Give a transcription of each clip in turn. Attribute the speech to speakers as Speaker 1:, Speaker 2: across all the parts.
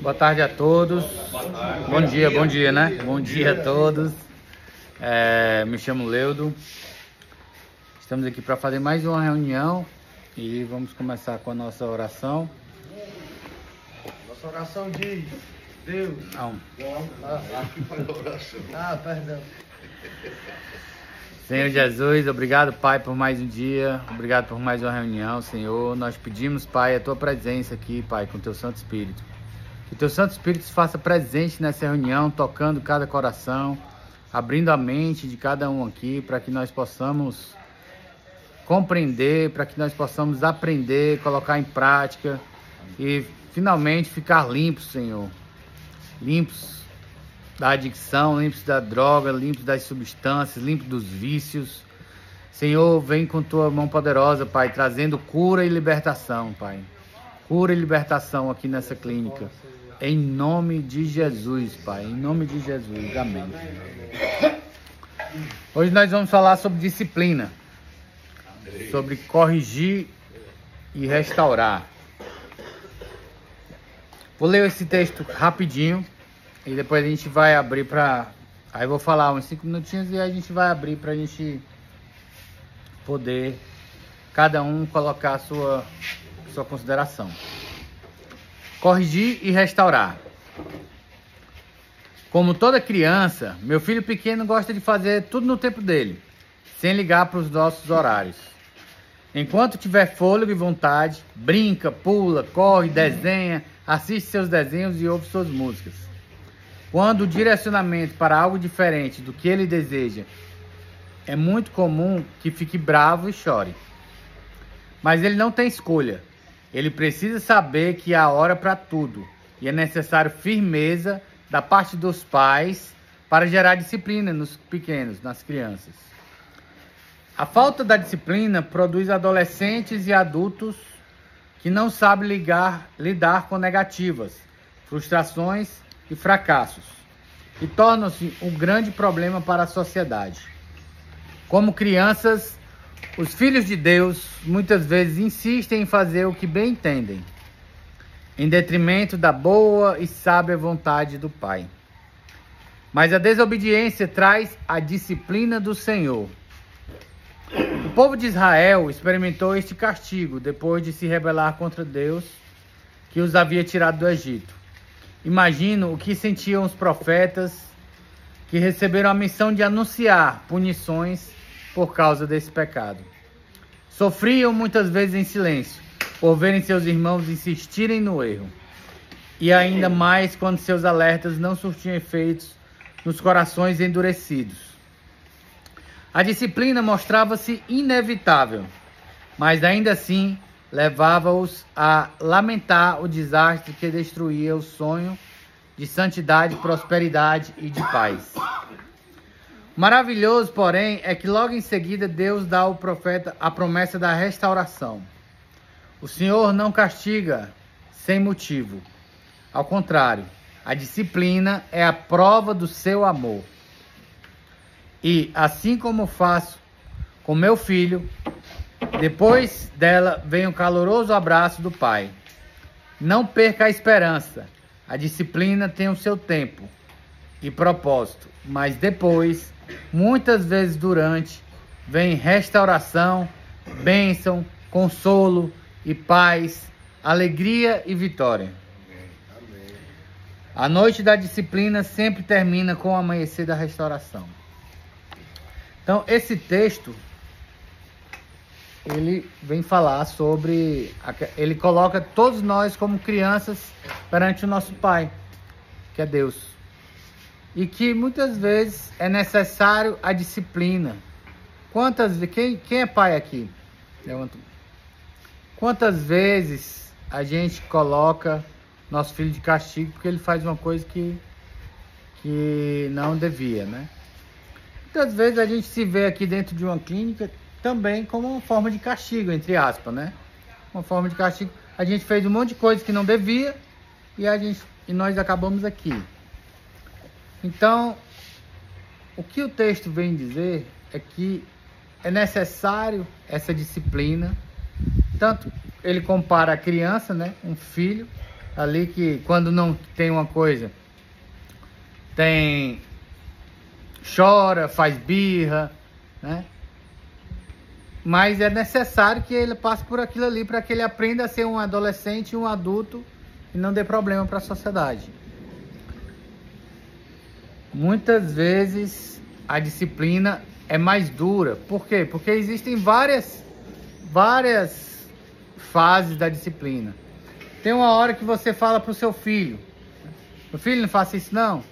Speaker 1: Boa tarde a todos. Bom dia, né? Bom dia a todos. Me chamo Leudo. Estamos aqui para fazer mais uma reunião e vamos começar com a nossa oração.
Speaker 2: Nossa oração diz: Deus.
Speaker 3: Aqui faz a oração.
Speaker 2: Perdão.
Speaker 1: Senhor Jesus, obrigado, Pai, por mais um dia. Obrigado por mais uma reunião, Senhor. Nós pedimos, Pai, a Tua presença aqui, Pai, com o Teu Santo Espírito. Que o Teu Santo Espírito se faça presente nessa reunião, tocando cada coração, abrindo a mente de cada um aqui, para que nós possamos compreender, para que nós possamos aprender, colocar em prática e finalmente ficar limpos, Senhor. Limpos da adicção, limpos da droga, limpos das substâncias, limpos dos vícios. Senhor, vem com Tua mão poderosa, Pai, trazendo cura e libertação, Pai. Cura e libertação aqui nessa clínica. Em nome de Jesus, Pai. Em nome de Jesus. Amém. Hoje nós vamos falar sobre disciplina. Sobre corrigir e restaurar. Vou ler esse texto rapidinho. E depois a gente vai abrir para... Aí eu vou falar uns 5 minutinhos e a gente vai abrir para a gente poder cada um colocar a sua consideração. Corrigir e restaurar. Como toda criança, meu filho pequeno gosta de fazer tudo no tempo dele, sem ligar para os nossos horários. Enquanto tiver fôlego e vontade, brinca, pula, corre, desenha, assiste seus desenhos e ouve suas músicas. Quando o direcionamento para algo diferente do que ele deseja, é muito comum que fique bravo e chore. Mas ele não tem escolha. Ele precisa saber que há hora para tudo e é necessário firmeza da parte dos pais para gerar disciplina nos pequenos, nas crianças. A falta da disciplina produz adolescentes e adultos que não sabem lidar com negativas, frustrações e fracassos, e tornam-se um grande problema para a sociedade. Como crianças, os filhos de Deus muitas vezes insistem em fazer o que bem entendem, em detrimento da boa e sábia vontade do Pai. Mas a desobediência traz a disciplina do Senhor. O povo de Israel experimentou este castigo depois de se rebelar contra Deus, que os havia tirado do Egito. Imagino o que sentiam os profetas que receberam a missão de anunciar punições por causa desse pecado. Sofriam muitas vezes em silêncio, por verem seus irmãos insistirem no erro. E ainda mais quando seus alertas não surtiam efeitos nos corações endurecidos. A disciplina mostrava-se inevitável, mas ainda assim levava-os a lamentar o desastre que destruía o sonho de santidade, prosperidade e de paz. Maravilhoso, porém, é que logo em seguida Deus dá ao profeta a promessa da restauração. O Senhor não castiga sem motivo. Ao contrário, a disciplina é a prova do seu amor. E assim como faço com meu filho, depois dela vem o caloroso abraço do Pai. Não perca a esperança. A disciplina tem o seu tempo e propósito, mas depois, muitas vezes durante, vem restauração, bênção, consolo e paz, alegria e vitória. A noite da disciplina sempre termina com o amanhecer da restauração. Então, esse texto, ele vem falar sobre... Ele coloca todos nós como crianças perante o nosso Pai, que é Deus. E que muitas vezes é necessário a disciplina. Quem é pai aqui? Quantas vezes a gente coloca nosso filho de castigo porque ele faz uma coisa que não devia, né? Muitas vezes a gente se vê aqui dentro de uma clínica também como uma forma de castigo, entre aspas, né? Uma forma de castigo. A gente fez um monte de coisa que não devia e nós acabamos aqui. Então, o que o texto vem dizer é que é necessário essa disciplina. Tanto ele compara a criança, né? Um filho, ali que quando não tem uma coisa, chora, faz birra, né? Mas é necessário que ele passe por aquilo ali para que ele aprenda a ser um adolescente, um adulto e não dê problema para a sociedade. Muitas vezes a disciplina é mais dura. Por quê? Porque existem várias fases da disciplina. Tem uma hora que você fala pro seu filho: meu filho, não faça isso não.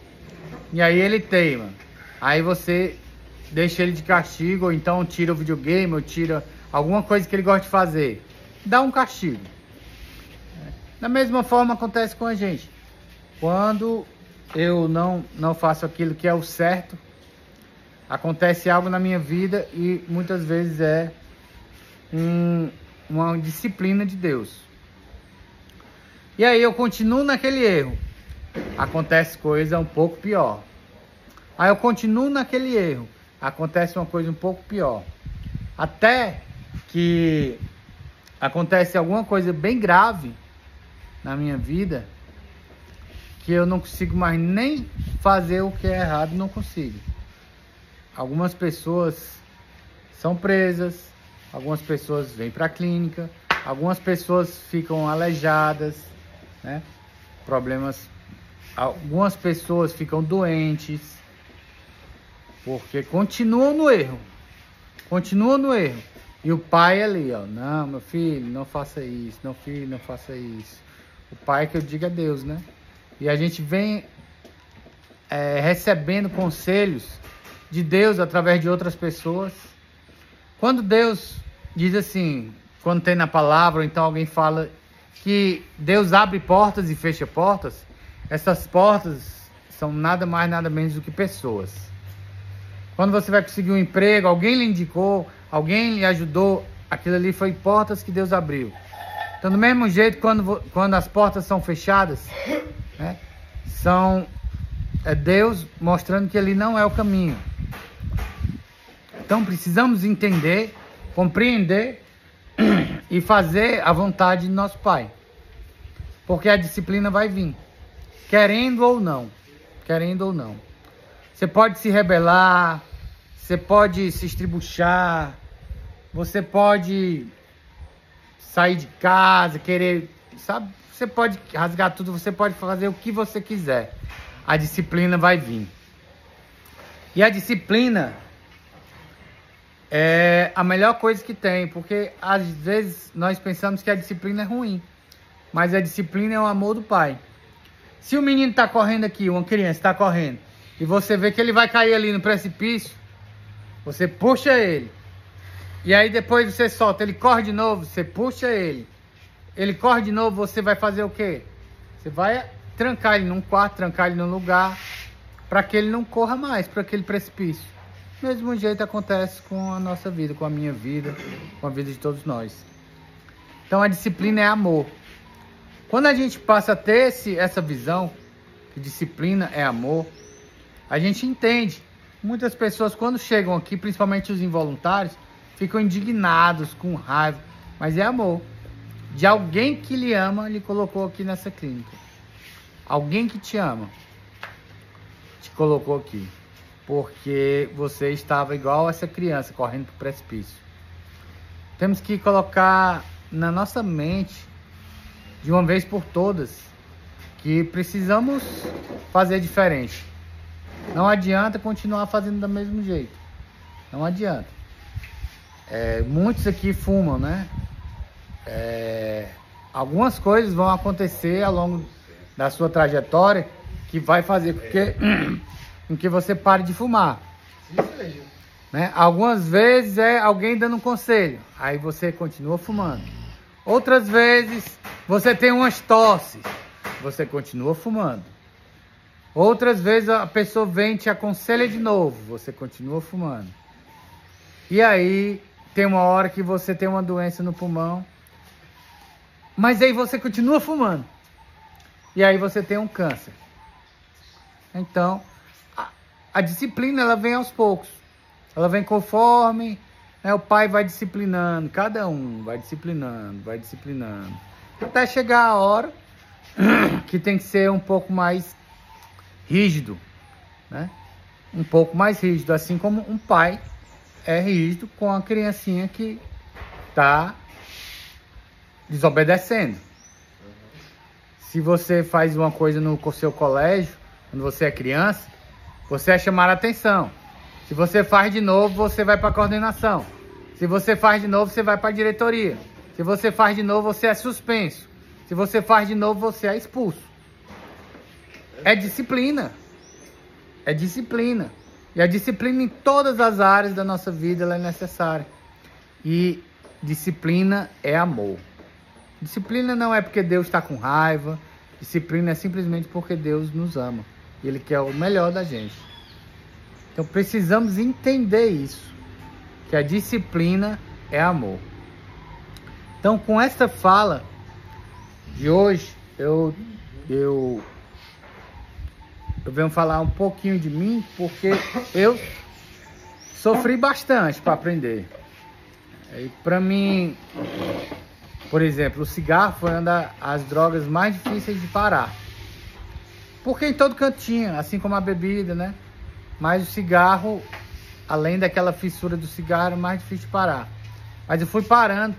Speaker 1: E aí ele teima. Aí você deixa ele de castigo, ou então tira o videogame, ou tira alguma coisa que ele gosta de fazer. Dá um castigo. Da mesma forma acontece com a gente. Quando eu não faço aquilo que é o certo, acontece algo na minha vida e muitas vezes é uma disciplina de Deus. E aí eu continuo naquele erro. Acontece coisa um pouco pior. Aí eu continuo naquele erro. Acontece uma coisa um pouco pior. Até que acontece alguma coisa bem grave na minha vida, que eu não consigo mais nem fazer o que é errado, não consigo. Algumas pessoas são presas, algumas pessoas vêm para a clínica, algumas pessoas ficam aleijadas, né? Algumas pessoas ficam doentes, porque continuam no erro. E o pai ali, ó, não, meu filho, não faça isso, meu filho, não faça isso. O pai que eu digo é Deus, né? E a gente vem recebendo conselhos de Deus através de outras pessoas. Quando Deus diz assim, quando tem na palavra, ou então alguém fala que Deus abre portas e fecha portas, essas portas são nada mais, nada menos do que pessoas. Quando você vai conseguir um emprego, alguém lhe indicou, alguém lhe ajudou, aquilo ali foi portas que Deus abriu. Então, do mesmo jeito, quando as portas são fechadas, né, é Deus mostrando que ali não é o caminho. Então, precisamos entender, compreender e fazer a vontade de nosso Pai. Porque a disciplina vai vir, querendo ou não. Você pode se rebelar, você pode se estribuchar, você pode sair de casa, querer, sabe? Você pode rasgar tudo, você pode fazer o que você quiser. A disciplina vai vir. E a disciplina é a melhor coisa que tem, porque às vezes nós pensamos que a disciplina é ruim, mas a disciplina é o amor do Pai. Se o menino está correndo aqui, uma criança está correndo, e você vê que ele vai cair ali no precipício, você puxa ele. E aí depois você solta, ele corre de novo, você puxa ele. Ele corre de novo, você vai fazer o quê? Você vai trancar ele num quarto, trancar ele num lugar, para que ele não corra mais para aquele precipício. Do mesmo jeito acontece com a nossa vida, com a minha vida, com a vida de todos nós. Então a disciplina é amor. Quando a gente passa a ter essa visão, que disciplina é amor, a gente entende. Muitas pessoas quando chegam aqui, principalmente os involuntários, ficam indignados, com raiva, mas é amor. De alguém que lhe ama, lhe colocou aqui nessa clínica. Alguém que te ama, te colocou aqui. Porque você estava igual essa criança, correndo para o precipício. Temos que colocar na nossa mente, de uma vez por todas, que precisamos fazer diferente. Não adianta continuar fazendo do mesmo jeito. Não adianta. Muitos aqui fumam, né? Algumas coisas vão acontecer ao longo da sua trajetória que vai fazer com que você pare de fumar. Né? Algumas vezes é alguém dando um conselho, aí você continua fumando. Outras vezes você tem umas tosses, você continua fumando. Outras vezes a pessoa vem e te aconselha de novo, você continua fumando. E aí tem uma hora que você tem uma doença no pulmão, mas aí você continua fumando. E aí você tem um câncer. Então, a disciplina ela vem aos poucos. Ela vem conforme, né, o pai vai disciplinando, cada um vai disciplinando. Até chegar a hora que tem que ser um pouco mais rígido, né? Um pouco mais rígido, assim como um pai é rígido com a criancinha que está desobedecendo. Se você faz uma coisa no seu colégio, quando você é criança, você é chamar a atenção. Se você faz de novo, você vai para a coordenação. Se você faz de novo, você vai para a diretoria. Se você faz de novo, você é suspenso. Se você faz de novo, você é expulso. É disciplina. É disciplina. E a disciplina em todas as áreas da nossa vida ela é necessária. E disciplina é amor. Disciplina não é porque Deus está com raiva. Disciplina é simplesmente porque Deus nos ama. E Ele quer o melhor da gente. Então precisamos entender isso. Que a disciplina é amor. Então com esta fala de hoje, eu venho falar um pouquinho de mim, porque eu sofri bastante para aprender. E para mim, por exemplo, o cigarro foi uma das drogas mais difíceis de parar. Porque em todo cantinho, assim como a bebida, né? Mas o cigarro, além daquela fissura do cigarro, era mais difícil de parar. Mas eu fui parando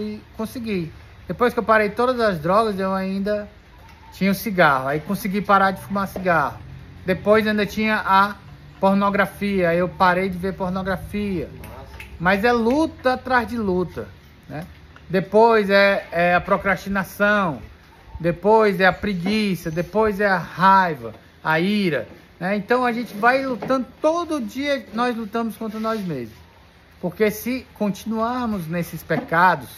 Speaker 1: e consegui. Depois que eu parei todas as drogas, eu ainda tinha o cigarro. Aí consegui parar de fumar cigarro. Depois ainda tinha a pornografia. Aí eu parei de ver pornografia. Mas é luta atrás de luta, né? Depois é a procrastinação. Depois é a preguiça. Depois é a raiva, a ira, né? Então a gente vai lutando. Todo dia nós lutamos contra nós mesmos. Porque se continuarmos nesses pecados,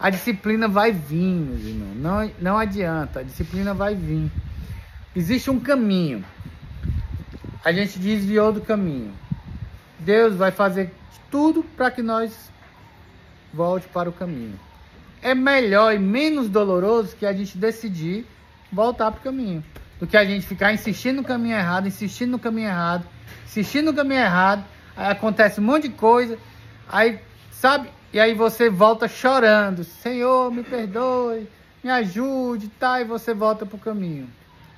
Speaker 1: a disciplina vai vir, meus irmãos. Não adianta, a disciplina vai vir. Existe um caminho. A gente desviou do caminho. Deus vai fazer tudo para que nós volte para o caminho. É melhor e menos doloroso que a gente decidir voltar para o caminho, do que a gente ficar insistindo no caminho errado, aí acontece um monte de coisa, aí, sabe? E aí você volta chorando, Senhor, me perdoe, me ajude, tá? E você volta para o caminho,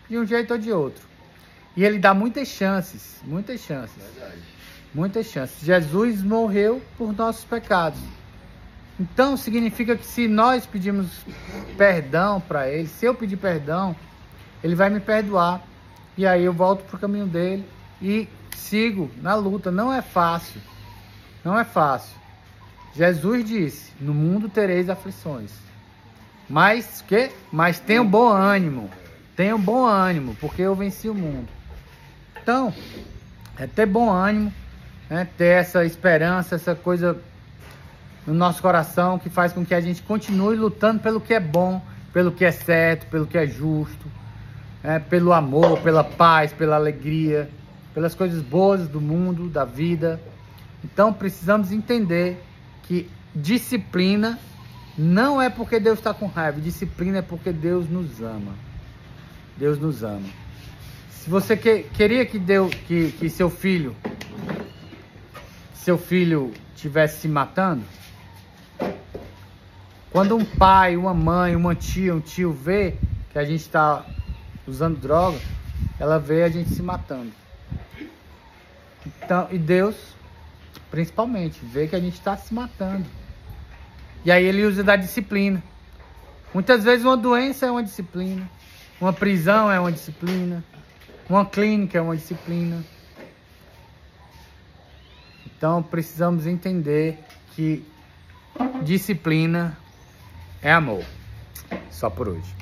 Speaker 1: de um jeito ou de outro. E Ele dá muitas chances.
Speaker 3: Verdade.
Speaker 1: Muitas chances. Jesus morreu por nossos pecados. Então significa que se nós pedimos perdão para Ele, se eu pedir perdão, Ele vai me perdoar. E aí eu volto para o caminho dele e sigo na luta. Não é fácil. Não é fácil. Jesus disse, no mundo tereis aflições. Mas tenham bom ânimo. Tenham bom ânimo, porque eu venci o mundo. Então, é ter bom ânimo, né? Ter essa esperança, essa coisa no nosso coração que faz com que a gente continue lutando pelo que é bom, pelo que é certo, pelo que é justo, né? Pelo amor, pela paz, pela alegria, pelas coisas boas do mundo, da vida. Então precisamos entender que disciplina não é porque Deus está com raiva, disciplina é porque Deus nos ama. Deus nos ama. Se você queria que seu filho estivesse se matando, quando um pai, uma mãe, uma tia, um tio vê que a gente está usando droga, ela vê a gente se matando. Então, e Deus, principalmente, vê que a gente está se matando. E aí Ele usa da disciplina. Muitas vezes uma doença é uma disciplina. Uma prisão é uma disciplina. Uma clínica é uma disciplina. Então precisamos entender que disciplina é amor. Só por hoje.